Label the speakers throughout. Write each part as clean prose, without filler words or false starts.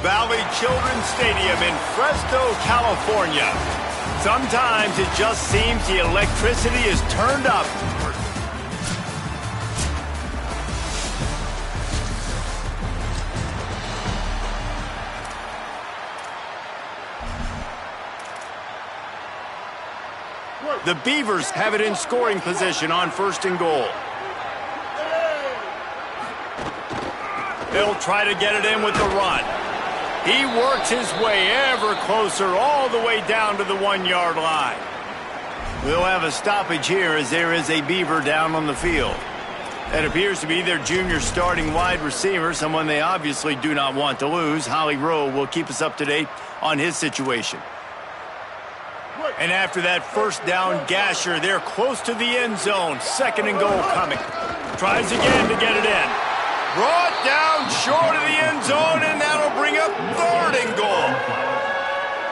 Speaker 1: Valley Children's Stadium in Fresno, California. Sometimes it just seems the electricity is turned up. The Beavers have it in scoring position on 1st and goal. They'll try to get it in with the run. He works his way ever closer all the way down to the 1-yard line. We'll have a stoppage here as there is a Beaver down on the field. That appears to be their junior starting wide receiver, someone they obviously do not want to lose. Holly Rowe will keep us up to date on his situation. And after that first down gasher, they're close to the end zone. 2nd and goal coming. Tries again to get it in. Brought down short of the end zone, and that'll bring up 3rd and goal.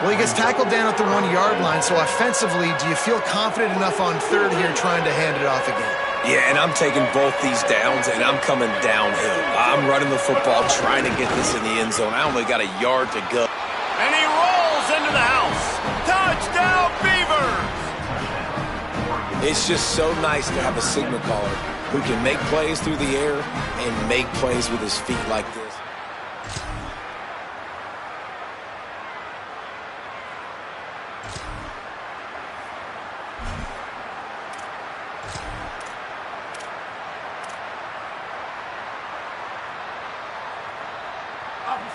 Speaker 2: Well, he gets tackled down at the 1-yard line, so offensively, do you feel confident enough on 3rd here trying to hand it off again?
Speaker 3: Yeah, and I'm taking both these downs, and I'm coming downhill. I'm running the football, trying to get this in the end zone. I only got a yard to go.
Speaker 1: And he rolls into the house. Touchdown, Beavers!
Speaker 3: It's just so nice to have a signal caller who can make plays through the air and make plays with his feet like this.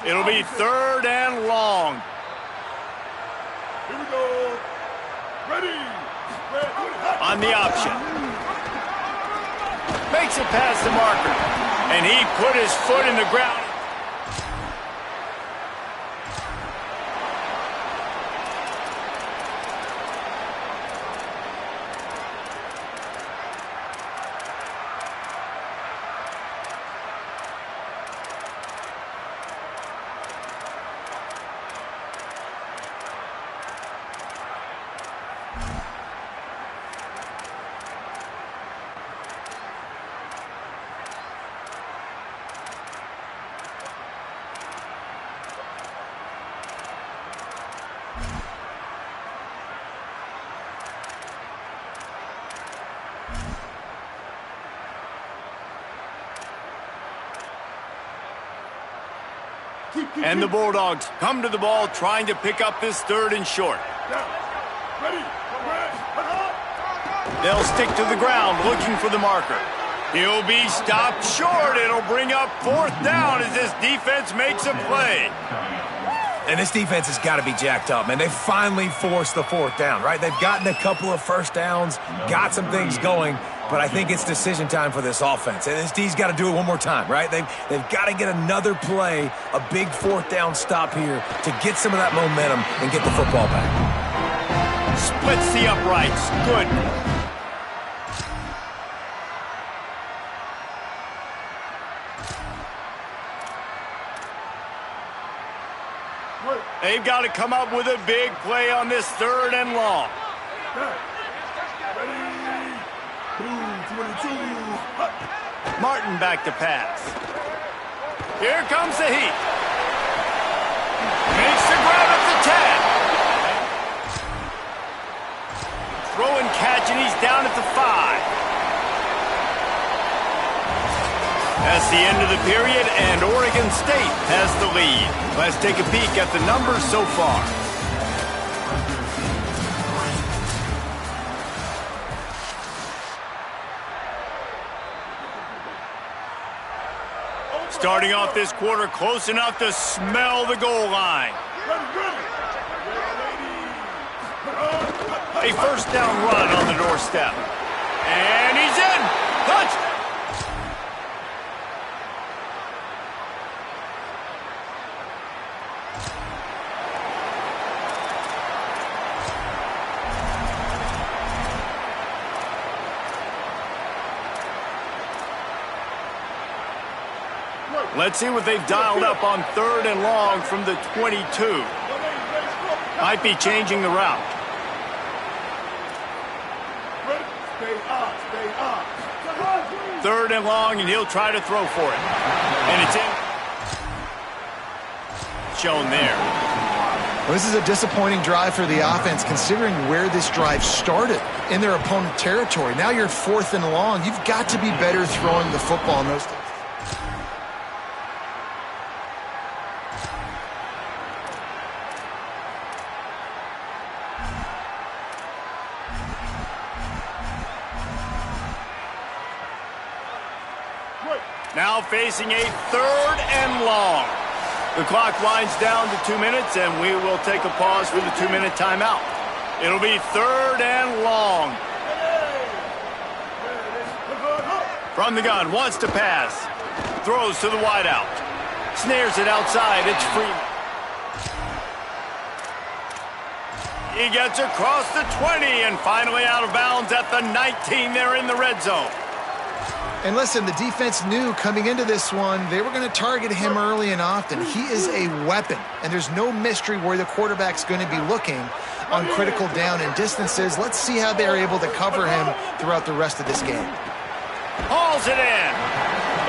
Speaker 1: It'll be 3rd and long.
Speaker 4: Here we go. Ready.
Speaker 1: On the option. Makes it past the marker. And he put his foot in the ground. And the Bulldogs come to the ball trying to pick up this 3rd and short. They'll stick to the ground looking for the marker. He'll be stopped short. It'll bring up 4th down as this defense makes a play.
Speaker 3: And this defense has got to be jacked up, man. They finally forced the 4th down, right? They've gotten a couple of first downs, got some things going, but I think it's decision time for this offense. And this D's got to do it one more time, right? They've got to get another play, a big 4th down stop here to get some of that momentum and get the football back.
Speaker 1: Splits the uprights. Good. They've got to come up with a big play on this 3rd and long. Martin back to pass. Here comes the heat. Makes the grab at the 10. Throw and catch, and he's down at the 5. That's the end of the period, and Oregon State has the lead. Let's take a peek at the numbers so far. Starting off this quarter close enough to smell the goal line. A first down run on the doorstep. And he's in. Touchdown. Let's see what they've dialed up on 3rd and long from the 22. Might be changing the route. Third and long, and he'll try to throw for it. And it's in. shown there.
Speaker 2: Well, this is a disappointing drive for the offense, considering where this drive started, in their opponent territory. Now you're 4th and long. You've got to be better throwing the football in those.
Speaker 1: Now facing a 3rd and long. The clock winds down to 2 minutes, and we will take a pause for the 2-minute timeout. It'll be 3rd and long. From the gun, wants to pass. Throws to the wideout. Snares it outside. It's free. He gets across the 20 and finally out of bounds at the 19. They're in the red zone.
Speaker 2: And listen, the defense knew coming into this one, they were going to target him early and often. He is a weapon, and there's no mystery where the quarterback's going to be looking on critical down and distances. Let's see how they're able to cover him throughout the rest of this game.
Speaker 1: Hauls it in.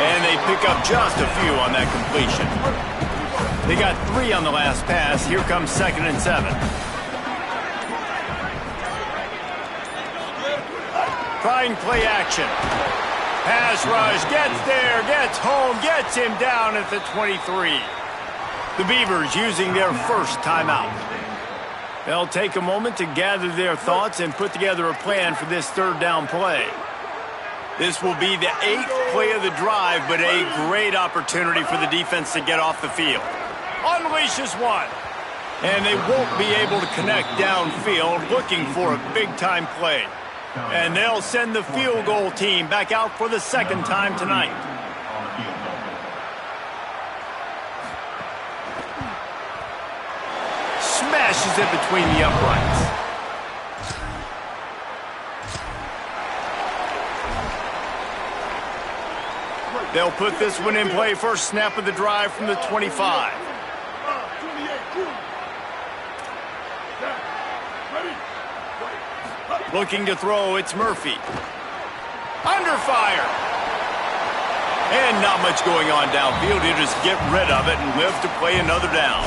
Speaker 1: And they pick up just a few on that completion. They got 3 on the last pass. Here comes 2nd and 7. Trying play action. Pass rush, gets there, gets home, gets him down at the 23. The Beavers using their first timeout. They'll take a moment to gather their thoughts and put together a plan for this 3rd down play. This will be the 8th play of the drive, but a great opportunity for the defense to get off the field. Unleashes one. And they won't be able to connect downfield, looking for a big-time play. And they'll send the field goal team back out for the 2nd time tonight. Smashes it between the uprights. They'll put this one in play. First snap of the drive from the 25. Looking to throw, it's Murphy. Under fire. And not much going on downfield. You just get rid of it and live to play another down.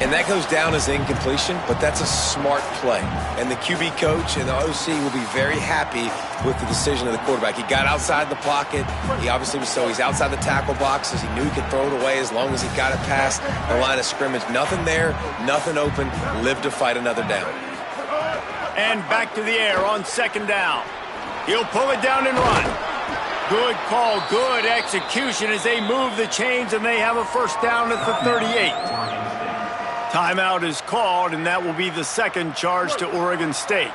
Speaker 3: And that goes down as incompletion, but that's a smart play. And the QB coach and the OC will be very happy with the decision of the quarterback. He got outside the pocket. He obviously was he's outside the tackle boxes. He knew he could throw it away as long as he got it past the line of scrimmage. Nothing there, nothing open. Live to fight another down.
Speaker 1: And back to the air on 2nd down. He'll pull it down and run. Good call, good execution as they move the chains, and they have a first down at the 38. Timeout is called, and that will be the 2nd charge to Oregon State.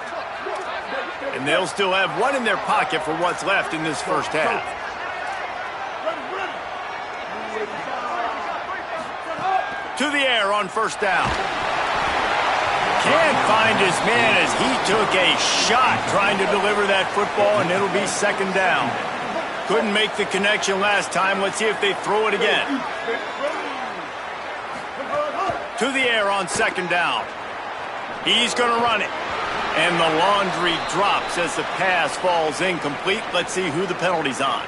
Speaker 1: And they'll still have one in their pocket for what's left in this first half. To the air on 1st down. Can't find his man as he took a shot trying to deliver that football, and it'll be 2nd down. Couldn't make the connection last time. Let's see if they throw it again. To the air on 2nd down. He's going to run it. And the laundry drops as the pass falls incomplete. Let's see who the penalty's on.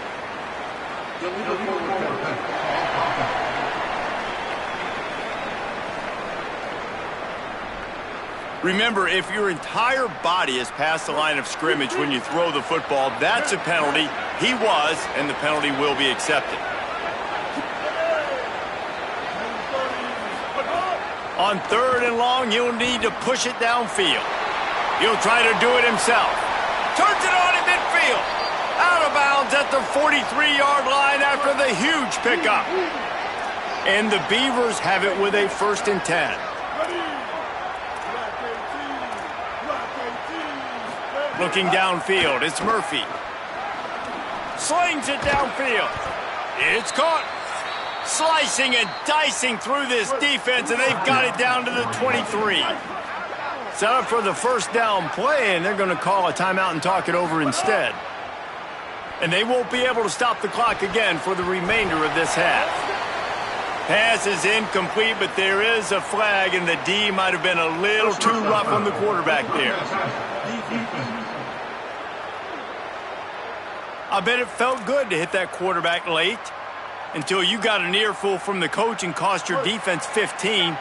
Speaker 1: Remember, if your entire body is past the line of scrimmage when you throw the football, that's a penalty. He was, and the penalty will be accepted. On 3rd and long, he'll need to push it downfield. He'll try to do it himself. Turns it on in midfield. Out of bounds at the 43-yard line after the huge pickup. And the Beavers have it with a 1st and 10. Looking downfield, it's Murphy. Slings it downfield. It's caught. Slicing and dicing through this defense, and they've got it down to the 23. Set up for the first down play, and they're going to call a timeout and talk it over instead. And they won't be able to stop the clock again for the remainder of this half. Pass is incomplete, but there is a flag, and the D might have been a little too rough on the quarterback there. I bet it felt good to hit that quarterback late. until you got an earful from the coach and cost your defense 15.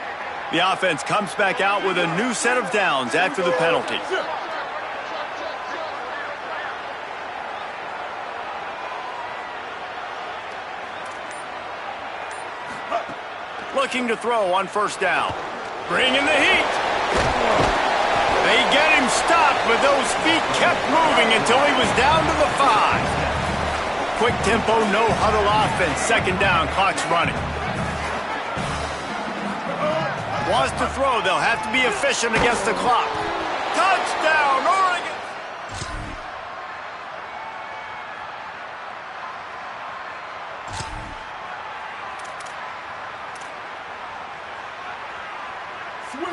Speaker 1: The offense comes back out with a new set of downs after the penalty. Looking to throw on first down. Bringing the heat. They get him stopped, but those feet kept moving until he was down to the 5. Quick tempo, no huddle offense. Second down, clock's running. Wants to throw, they'll have to be efficient against the clock. Touchdown, Oregon!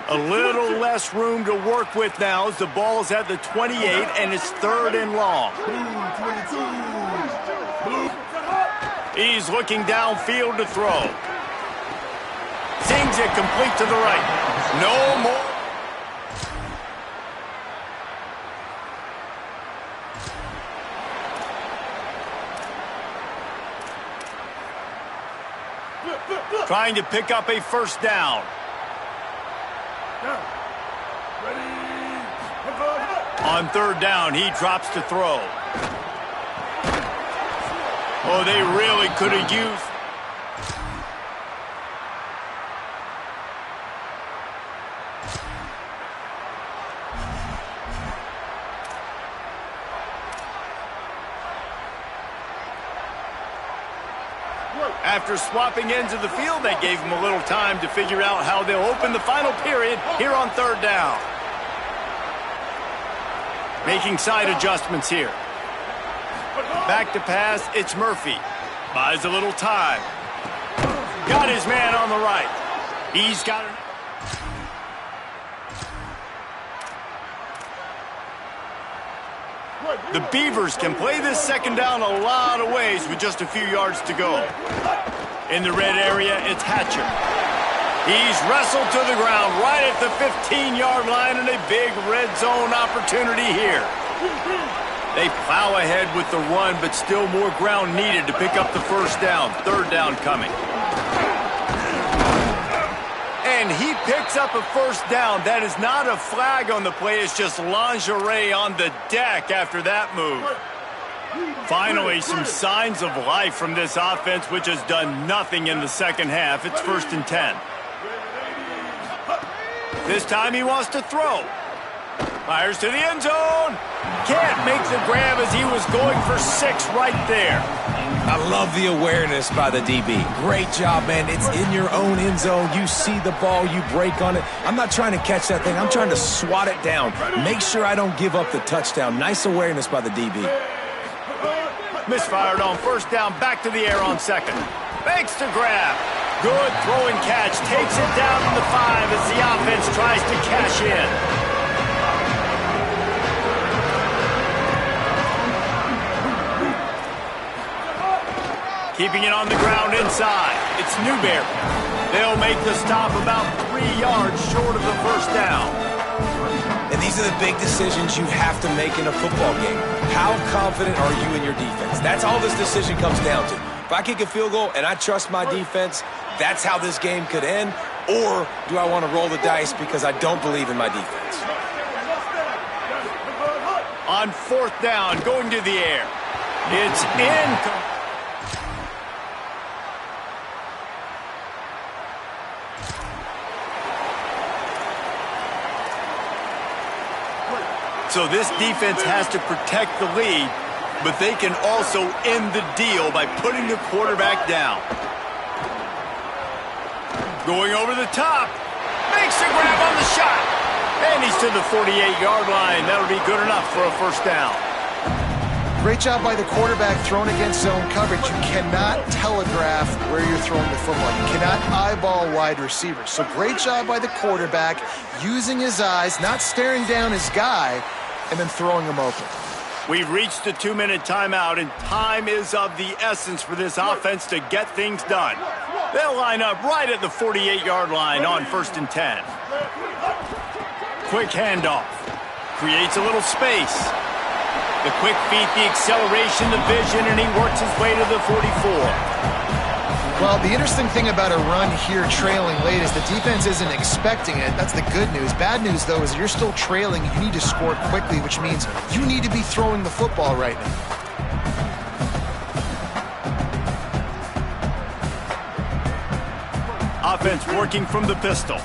Speaker 1: A little less room to work with now as the ball's at the 28 and it's third and long. He's looking downfield to throw. Zings it complete to the right. No more. Trying to pick up a first down. On third down, he drops to throw. Oh, they really could have used. After swapping ends of the field, that gave him a little time to figure out how they'll open the final period here on third down. Making side adjustments here. Back to pass, it's Murphy. Buys a little time. Got his man on the right. He's got it. The Beavers can play this second down a lot of ways with just a few yards to go. In the red area, it's Hatcher. He's wrestled to the ground right at the 15-yard line and a big red zone opportunity here. They plow ahead with the run, but still more ground needed to pick up the first down. Third down coming. And he picks up a first down. That is not a flag on the play. It's just lingerie on the deck after that move. Finally, some signs of life from this offense, which has done nothing in the second half. It's 1st and 10. This time he wants to throw. Fires to the end zone. Can't make the grab as he was going for 6 right there.
Speaker 3: I love the awareness by the DB. Great job, man. It's in your own end zone. You see the ball, you break on it. I'm not trying to catch that thing. I'm trying to swat it down. Make sure I don't give up the touchdown. Nice awareness by the DB.
Speaker 1: Misfired on first down, back to the air on second. Makes the grab. Good throw and catch. Takes it down to the 5 as the offense tries to cash in. Keeping it on the ground inside. It's Newberry. They'll make the stop about 3 yards short of the first down.
Speaker 3: And these are the big decisions you have to make in a football game. How confident are you in your defense? That's all this decision comes down to. If I kick a field goal and I trust my defense, that's how this game could end. Or do I want to roll the dice because I don't believe in my defense?
Speaker 1: On fourth down, going to the air. It's in. So this defense has to protect the lead, but they can also end the deal by putting the quarterback down. Going over the top. Makes the grab on the shot. And he's to the 48-yard line. That'll be good enough for a first down.
Speaker 2: Great job by the quarterback thrown against zone coverage. You cannot telegraph where you're throwing the football. You cannot eyeball wide receivers. So great job by the quarterback using his eyes, not staring down his guy, and then throwing him open.
Speaker 1: We've reached the 2-minute timeout, and time is of the essence for this offense to get things done. They'll line up right at the 48-yard line on 1st and 10. Quick handoff. Creates a little space. The quick feet, the acceleration, the vision, and he works his way to the 44.
Speaker 2: Well, the interesting thing about a run here trailing late is the defense isn't expecting it. That's the good news. Bad news, though, is you're still trailing. You need to score quickly, which means you need to be throwing the football right now.
Speaker 1: Offense working from the pistol.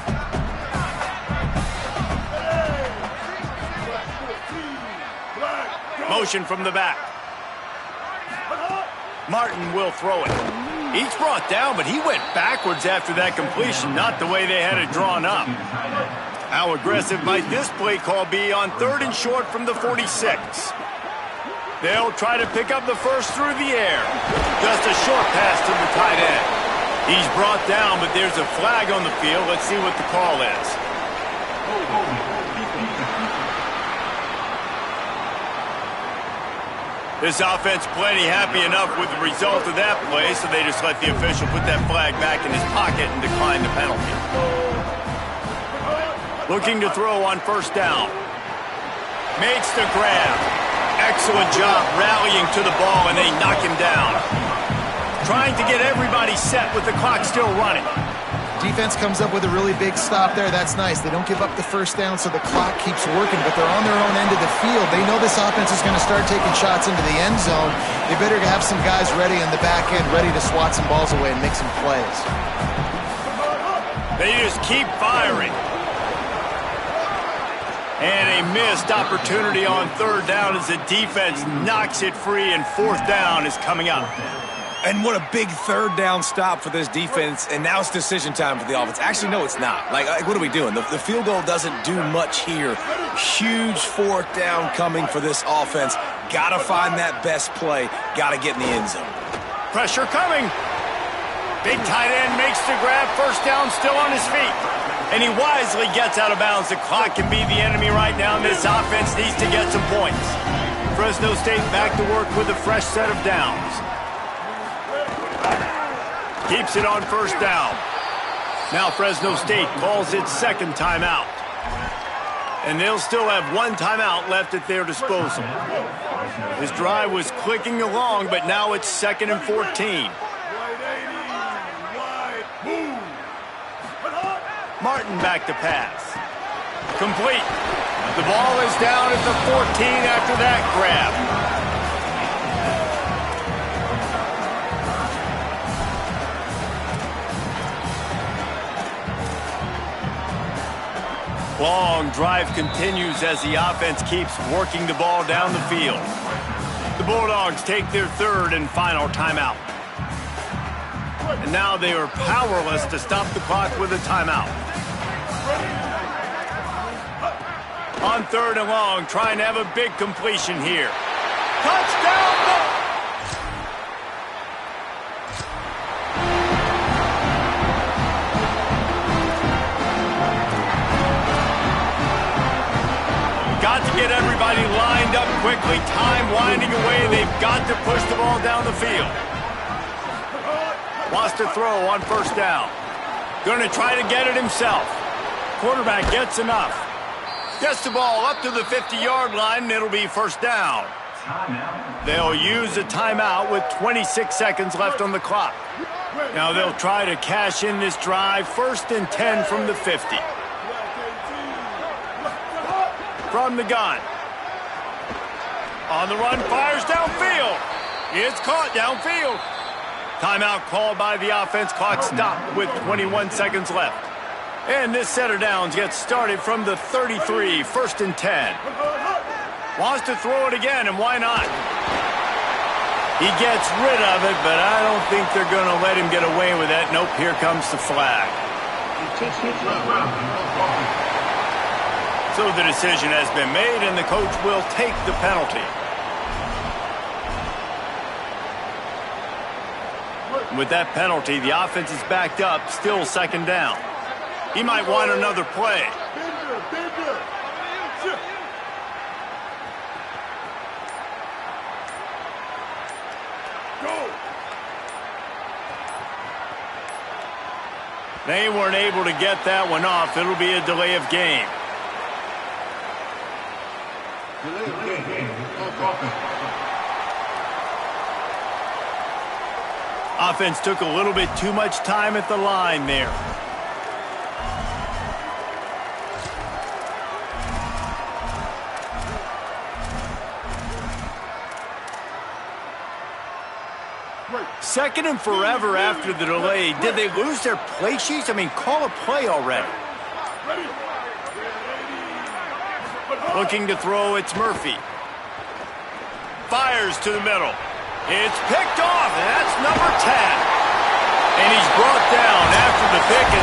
Speaker 1: Motion from the back. Martin will throw it. He's brought down, but he went backwards after that completion, not the way they had it drawn up. How aggressive might this play call be on 3rd and short from the 46? They'll try to pick up the first through the air. Just a short pass to the tight end. He's brought down, but there's a flag on the field. Let's see what the call is. This offense plenty happy enough with the result of that play, so they just let the official put that flag back in his pocket and decline the penalty. Looking to throw on 1st down. Makes the grab. Excellent job rallying to the ball, and they knock him down. Trying to get everybody set with the clock still running.
Speaker 2: Defense comes up with a really big stop there. That's nice. They don't give up the 1st down, so the clock keeps working, but they're on their own end of the field. They know this offense is going to start taking shots into the end zone. They better have some guys ready in the back end, ready to swat some balls away and make some plays.
Speaker 1: They just keep firing. And a missed opportunity on 3rd down as the defense knocks it free, and 4th down is coming up.
Speaker 3: And what a big 3rd down stop for this defense, and now it's decision time for the offense. Actually, no, it's not. Like what are we doing? The field goal doesn't do much here. Huge 4th down coming for this offense. Got to find that best play. Got to get in the end zone.
Speaker 1: Pressure coming. Big tight end makes the grab. 1st down, still on his feet. And he wisely gets out of bounds. The clock can be the enemy right now, and this offense needs to get some points. Fresno State back to work with a fresh set of downs. Keeps it on 1st down. Now Fresno State calls its 2nd timeout. And they'll still have 1 timeout left at their disposal. This drive was clicking along, but now it's 2nd and 14. Martin back to pass. Complete. The ball is down at the 14 after that grab. Long drive continues as the offense keeps working the ball down the field. The Bulldogs take their 3rd and final timeout. And now they are powerless to stop the clock with a timeout. On 3rd and long, trying to have a big completion here. Touchdown! Got to get everybody lined up quickly. Time winding away. They've got to push the ball down the field. Wants to throw on 1st down. Going to try to get it himself. Quarterback gets enough. Gets the ball up to the 50-yard line, and it'll be 1st down. They'll use a timeout with 26 seconds left on the clock. Now they'll try to cash in this drive. 1st and 10 from the 50. From the gun. On the run, fires downfield. It's caught downfield. Timeout called by the offense. Clock stopped with 21 seconds left. And this set of downs gets started from the 33, 1st and 10. Wants to throw it again, and why not? He gets rid of it, but I don't think they're going to let him get away with that. Nope, here comes the flag. So the decision has been made, and the coach will take the penalty. With that penalty, the offense is backed up, still 2nd down. He might want another play. They weren't able to get that one off. It'll be a delay of game. Offense took a little bit too much time at the line there. Second and forever after the delay. Did they lose their play sheets? I mean, call a play already. Looking to throw, it's Murphy. Fires to the middle. It's picked off, and that's number 10. And he's brought down after the pick.